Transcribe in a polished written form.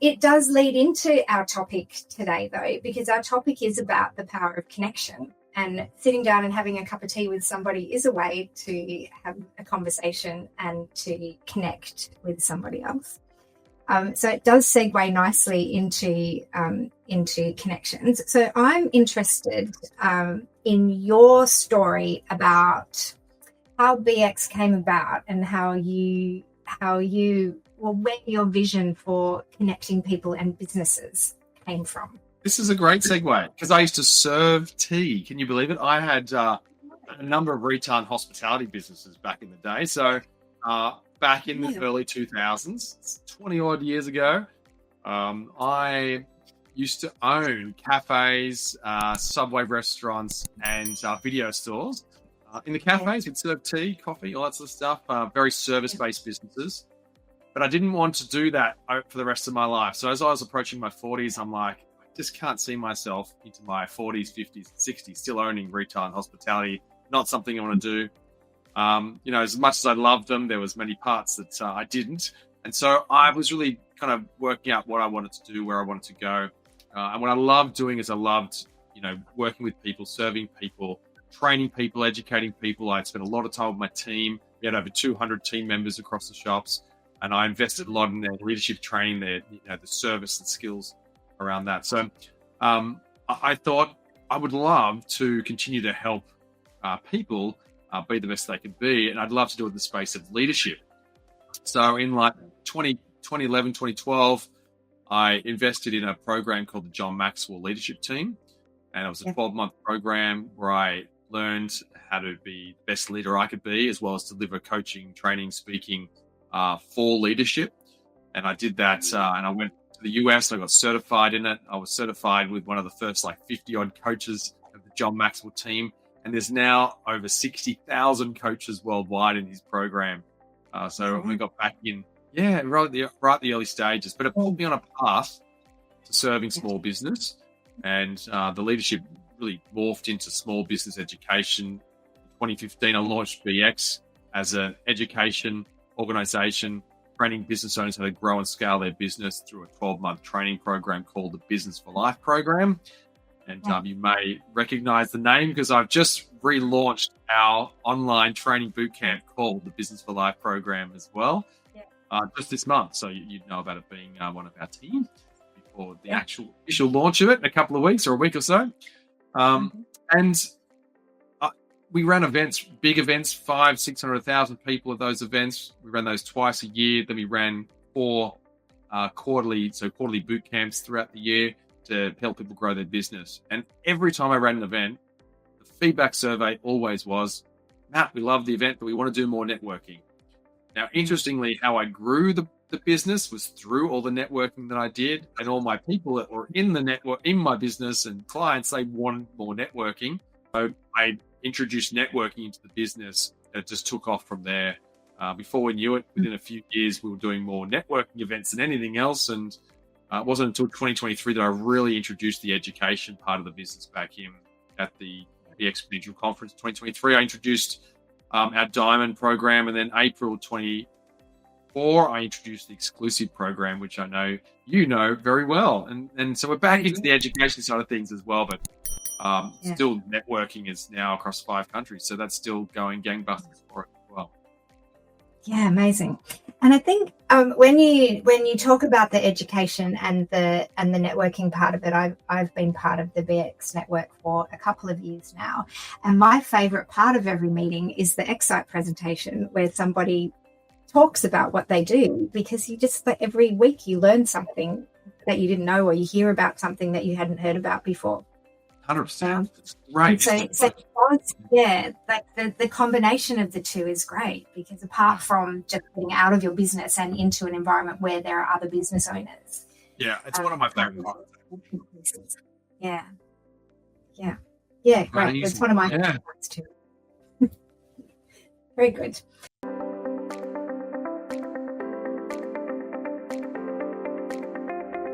it does lead into our topic today, though, because our topic is about the power of connection. And sitting down and having a cup of tea with somebody is a way to have a conversation and to connect with somebody else. So it does segue nicely into connections. So I'm interested in your story about how BX came about and where your vision for connecting people and businesses came from. This is a great segue because I used to serve tea. Can you believe it? I had a number of retail and hospitality businesses back in the day. So back in the early 2000s, 20 odd years ago, I used to own cafes, Subway restaurants, and video stores. In the cafes, we'd serve tea, coffee, all that sort of stuff, very service-based businesses. But I didn't want to do that for the rest of my life. So as I was approaching my 40s, I'm like, I just can't see myself into my 40s, 50s, and 60s still owning retail and hospitality. Not something I want to do. As much as I loved them, there was many parts that I didn't. And so I was really kind of working out what I wanted to do, where I wanted to go. And what I loved doing is I loved, working with people, serving people, training people, educating people. I spent a lot of time with my team. We had over 200 team members across the shops. And I invested a lot in their leadership training, the service and skills around that. So I thought I would love to continue to help people be the best they could be. And I'd love to do it in the space of leadership. So in 2011, 2012, I invested in a program called the John Maxwell Leadership Team. And it was a 12-month program where I learned how to be the best leader I could be, as well as deliver coaching, training, speaking for leadership. And I did that and I went to the US. I got certified in it. I was certified with one of the first 50 odd coaches of the John Maxwell team. And there's now over 60,000 coaches worldwide in his program. So we got back in, right at the early stages. But it put me on a path to serving small business. And the leadership really morphed into small business education. In 2015, I launched BX as an education organization, training business owners how to grow and scale their business through a 12-month training program called the Business for Life program. And you may recognize the name because I've just relaunched our online training bootcamp called the Business for Life program as well, just this month. So you'd know about it being one of our team before the actual official launch of it in a couple of weeks or a week or so. And we ran events, big events, 500,000, 600,000 people at those events. We ran those twice a year. Then we ran 4 quarterly boot camps throughout the year to help people grow their business. And every time I ran an event, the feedback survey always was, Matt, we love the event, but we want to do more networking. Now, interestingly, how I grew the business was through all the networking that I did, and all my people that were in the network, in my business and clients, they wanted more networking. So I introduced networking into the business, and it just took off from there. Before we knew it, within a few years, we were doing more networking events than anything else. And it wasn't until 2023 that I really introduced the education part of the business back in at the Exponential Conference 2023. I introduced our Diamond program, and then April 24, I introduced the Exclusive program, which I know you know very well. And so we're back into the education side of things as well, but still networking is now across 5 countries. So that's still going gangbusters for it as well. Yeah, amazing. And I think when you talk about the education and the networking part of it, I've been part of the BX network for a couple of years now. And my favorite part of every meeting is the Excite presentation where somebody talks about what they do, because you just, every week you learn something that you didn't know, or you hear about something that you hadn't heard about before. 100%. Right. So the combination of the two is great, because apart from just getting out of your business and into an environment where there are other business owners. Yeah, it's one of my favorite parts. Yeah, great. It's one of my favorites too. Very good.